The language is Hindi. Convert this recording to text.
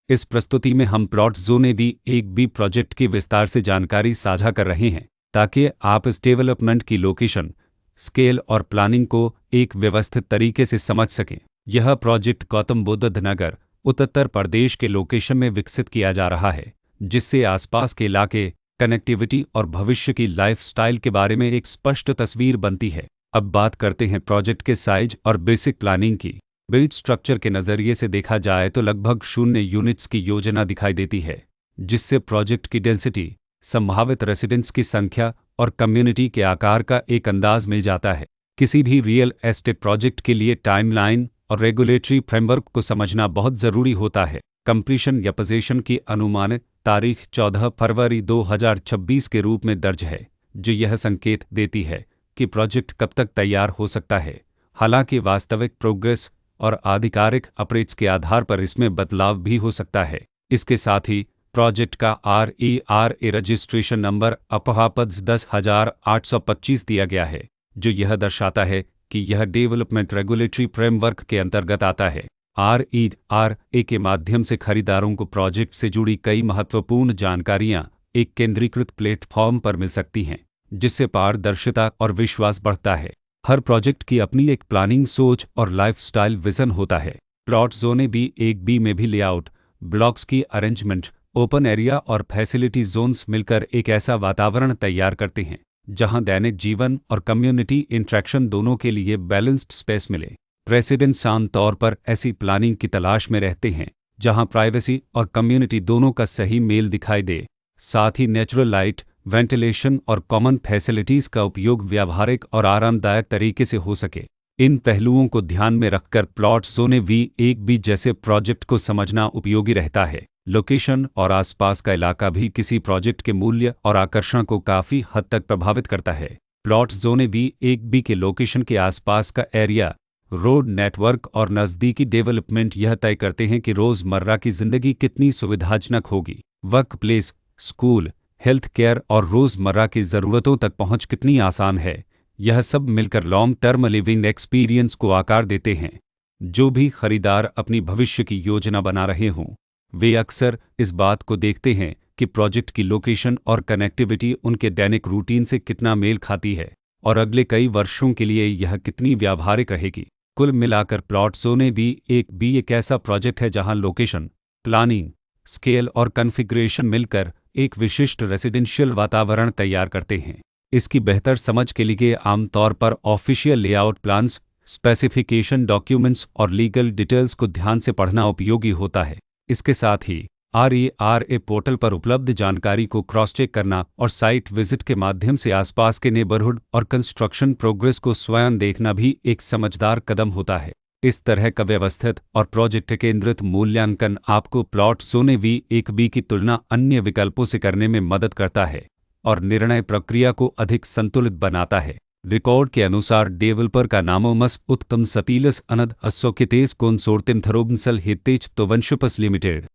इस प्रस्तुति में हम प्लॉट जोन A1B प्रोजेक्ट की विस्तार से जानकारी साझा कर रहे हैं ताकि आप इस डेवलपमेंट की लोकेशन, स्केल और प्लानिंग को एक व्यवस्थित तरीके से समझ सकें। यह प्रोजेक्ट गौतम बुद्ध नगर, उत्तर प्रदेश के लोकेशन में विकसित किया जा रहा है, जिससे आसपास के इलाके, कनेक्टिविटी और भविष्य की लाइफस्टाइल के बारे में एक स्पष्ट तस्वीर बनती है। अब बात करते हैं प्रोजेक्ट के साइज और बेसिक प्लानिंग की। बिल्ड स्ट्रक्चर के नज़रिए से देखा जाए तो लगभग 0 यूनिट्स की योजना दिखाई देती है, जिससे प्रोजेक्ट की डेंसिटी, संभावित रेसिडेंट्स की संख्या और कम्युनिटी के आकार का एक अंदाज मिल जाता है। किसी भी रियल एस्टेट प्रोजेक्ट के लिए टाइमलाइन और रेगुलेटरी फ्रेमवर्क को समझना बहुत ज़रूरी होता है। कंप्लीशन या पोजीशन की अनुमानित तारीख 14 फरवरी 2026 के रूप में दर्ज है, जो यह संकेत देती है कि प्रोजेक्ट कब तक तैयार हो सकता है। हालांकि वास्तविक प्रोग्रेस और आधिकारिक अपडेट्स के आधार पर इसमें बदलाव भी हो सकता है। इसके साथ ही प्रोजेक्ट का RERA रजिस्ट्रेशन नंबर अपहापद 10,825 दिया गया है, जो यह दर्शाता है कि यह डेवलपमेंट रेगुलेटरी फ्रेमवर्क के अंतर्गत आता है। RERA के माध्यम से खरीदारों को प्रोजेक्ट से जुड़ी कई महत्वपूर्ण जानकारियां एक केंद्रीकृत प्लेटफॉर्म पर मिल सकती हैं, जिससे पारदर्शिता और विश्वास बढ़ता है। हर प्रोजेक्ट की अपनी एक प्लानिंग सोच और लाइफस्टाइल विजन होता है। प्लॉट जोन A1B में भी लेआउट, ब्लॉक्स की अरेंजमेंट, ओपन एरिया और फैसिलिटी जोन्स मिलकर एक ऐसा वातावरण तैयार करते हैं जहां दैनिक जीवन और कम्युनिटी इंटरेक्शन दोनों के लिए बैलेंस्ड स्पेस मिले। रेसिडेंट्स आमतौर पर ऐसी प्लानिंग की तलाश में रहते हैं जहां प्राइवेसी और कम्युनिटी दोनों का सही मेल दिखाई दे। साथ ही नेचुरल लाइट, वेंटिलेशन और कॉमन फैसिलिटीज़ का उपयोग व्यावहारिक और आरामदायक तरीके से हो सके। इन पहलुओं को ध्यान में रखकर प्लॉट जोन A1B जैसे प्रोजेक्ट को समझना उपयोगी रहता है। लोकेशन और आसपास का इलाका भी किसी प्रोजेक्ट के मूल्य और आकर्षण को काफ़ी हद तक प्रभावित करता है। प्लॉट जोन A1B के लोकेशन के आसपास का एरिया, रोड नेटवर्क और नज़दीकी डेवलपमेंट यह तय करते हैं कि रोज़मर्रा की ज़िंदगी कितनी सुविधाजनक होगी। Work place, school, health care और रोज़मर्रा की ज़रूरतों तक पहुंच कितनी आसान है। यह सब मिलकर लॉन्ग टर्म लिविंग एक्सपीरियंस को आकार देते हैं। जो भी खरीदार अपनी भविष्य की योजना बना रहे हों, वे अक्सर इस बात को देखते हैं कि प्रोजेक्ट की लोकेशन और कनेक्टिविटी उनके दैनिक रूटीन से कितना मेल खाती है और अगले कई वर्षों के लिए यह कितनी व्यावहारिक रहेगी। कुल मिलाकर प्लॉट जोन A1B एक ऐसा प्रोजेक्ट है जहां लोकेशन, प्लानिंग, स्केल और कॉन्फ़िगरेशन मिलकर एक विशिष्ट रेसिडेंशियल वातावरण तैयार करते हैं। इसकी बेहतर समझ के लिए आमतौर पर official layout plans, specification documents और लीगल डिटेल्स को ध्यान से पढ़ना उपयोगी होता है। इसके साथ ही RERA पोर्टल पर उपलब्ध जानकारी को क्रॉस चेक करना और साइट विजिट के माध्यम से आसपास के नेबरहुड और कंस्ट्रक्शन प्रोग्रेस को स्वयं देखना भी एक समझदार कदम होता है। इस तरह का व्यवस्थित और प्रोजेक्ट केंद्रित मूल्यांकन आपको प्लॉट जोन A1B की तुलना अन्य विकल्पों से करने में मदद करता है और निर्णय प्रक्रिया को अधिक संतुलित बनाता है। रिकॉर्ड के अनुसार डेवलपर का नामोमस उत्तम सतीलस अनद असोकेतेस कोंसोर्तिम थरोबंसल हितेज तोवंशुपस लिमिटेड।